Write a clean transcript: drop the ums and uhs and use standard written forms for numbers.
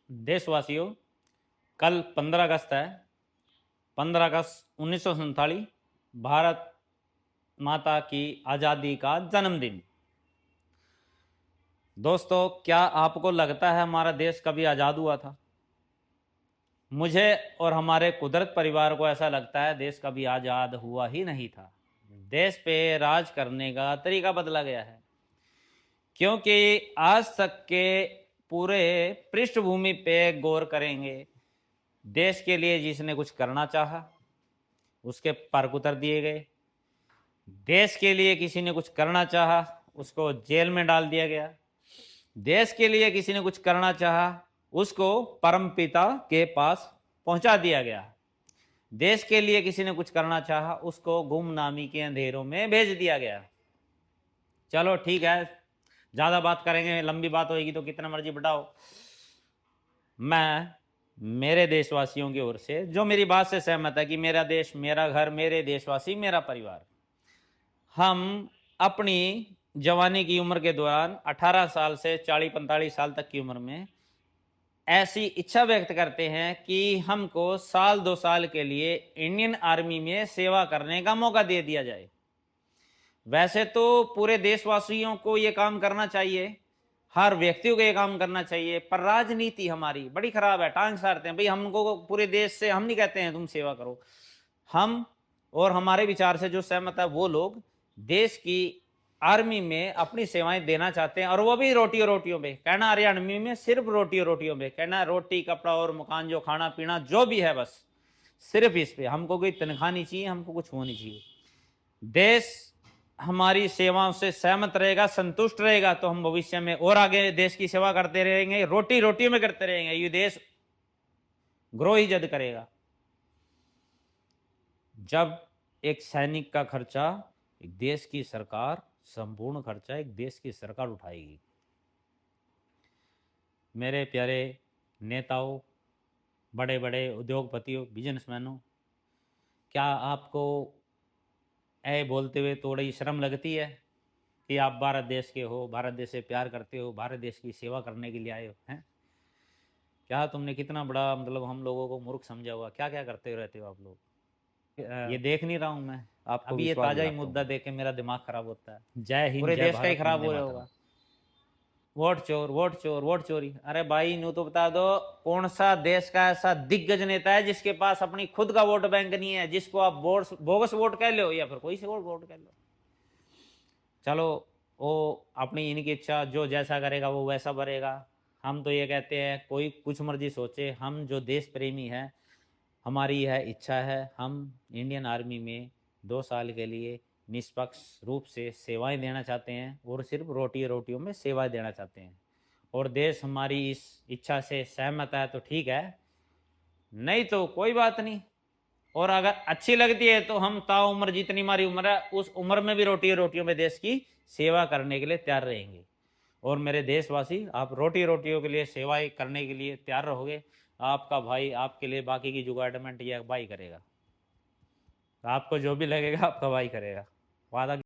देशवासियों, कल 15 अगस्त है। 15 अगस्त 1947 भारत माता की आज़ादी का जन्मदिन। दोस्तों, क्या आपको लगता है हमारा देश कभी आज़ाद हुआ था? मुझे और हमारे कुदरत परिवार को ऐसा लगता है देश कभी आज़ाद हुआ ही नहीं था। देश पे राज करने का तरीका बदला गया है, क्योंकि आज तक के पूरे पृष्ठभूमि पे गौर करेंगे। देश के लिए जिसने कुछ करना चाहा उसके पर उतर दिए गए। देश के लिए किसी ने कुछ करना चाहा उसको जेल में डाल दिया गया। देश के लिए किसी ने कुछ करना चाहा उसको परमपिता के पास पहुंचा दिया गया। देश के लिए किसी ने कुछ करना चाहा उसको गुमनामी के अंधेरों में भेज दिया गया। चलो ठीक है, ज्यादा बात करेंगे, लंबी बात होगी तो कितना मर्जी बढ़ाओ। मैं मेरे देशवासियों की ओर से, जो मेरी बात से सहमत है कि मेरा देश, मेरा घर, मेरे देशवासी, मेरा परिवार, हम अपनी जवानी की उम्र के दौरान 18 साल से 40-45 साल तक की उम्र में ऐसी इच्छा व्यक्त करते हैं कि हमको साल 2 साल के लिए इंडियन आर्मी में सेवा करने का मौका दे दिया जाए। वैसे तो पूरे देशवासियों को ये काम करना चाहिए, हर व्यक्ति को ये काम करना चाहिए, पर राजनीति हमारी बड़ी खराब है। टांग सारते हैं भाई, हमको पूरे देश से, हम नहीं कहते हैं तुम सेवा करो। हम और हमारे विचार से जो सहमत है वो लोग देश की आर्मी में अपनी सेवाएं देना चाहते हैं, और वो भी रोटियों रोटियों पे। कहना हरियाणवी में सिर्फ रोटियों रोटियों पे, कहना रोटी कपड़ा और मकान, जो खाना पीना जो भी है, बस सिर्फ इस पे। हमको कोई तनख्वाह नहीं चाहिए, हमको कुछ होनी चाहिए। देश हमारी सेवाओं से सहमत रहेगा, संतुष्ट रहेगा, तो हम भविष्य में और आगे देश की सेवा करते रहेंगे, रोटी रोटियों में करते रहेंगे। ये देश ग्रो ही जद करेगा। जब एक सैनिक का खर्चा एक देश की सरकार, संपूर्ण खर्चा एक देश की सरकार उठाएगी। मेरे प्यारे नेताओं, बड़े बड़े उद्योगपतियों, बिजनेसमैनों, क्या आपको ऐ बोलते हुए थोड़ी शर्म लगती है कि आप भारत देश के हो, भारत देश से प्यार करते हो, भारत देश की सेवा करने के लिए आए हो? हैं? क्या तुमने कितना बड़ा, मतलब हम लोगों को मूर्ख समझा हुआ? क्या क्या करते रहते हो आप लोग? ये देख नहीं रहा हूं मैं। आपको अभी ये विश्वास ताजा ही दिलाता मुद्दा हूँ। देख के मेरा दिमाग खराब होता है। जय हिंद, पूरे जय देश का ही भारत, खराब वंदे हो रहा मातरम। होगा। वोट चोर, वोट चोर, वोट चोरी। अरे भाई, न्यू तो बता दो, कौन सा देश का ऐसा दिग्गज नेता है जिसके पास अपनी खुद का वोट बैंक नहीं है, जिसको आप बोगस वोट कह लो या फिर कोई से वोट कह लो। चलो, वो अपनी इनकी इच्छा, जो जैसा करेगा वो वैसा भरेगा। हम तो ये कहते हैं कोई कुछ मर्जी सोचे, हम जो देश प्रेमी है, हमारी यह इच्छा है, हम इंडियन आर्मी में 2 साल के लिए निष्पक्ष रूप से सेवाएं देना चाहते हैं, और सिर्फ रोटी रोटियों में सेवाएं देना चाहते हैं। और देश हमारी इस इच्छा से सहमत है तो ठीक है, नहीं तो कोई बात नहीं। और अगर अच्छी लगती है तो हम ताउम्र, जितनी हमारी उम्र है उस उम्र में भी रोटी रोटियों में देश की सेवा करने के लिए तैयार रहेंगे। और मेरे देशवासी, आप रोटी रोटियों के लिए सेवाएं करने के लिए तैयार रहोगे, आपका भाई आपके लिए बाकी की जुगाड़मेंट यह भाई करेगा। आपको जो भी लगेगा आपका भाई करेगा। वादा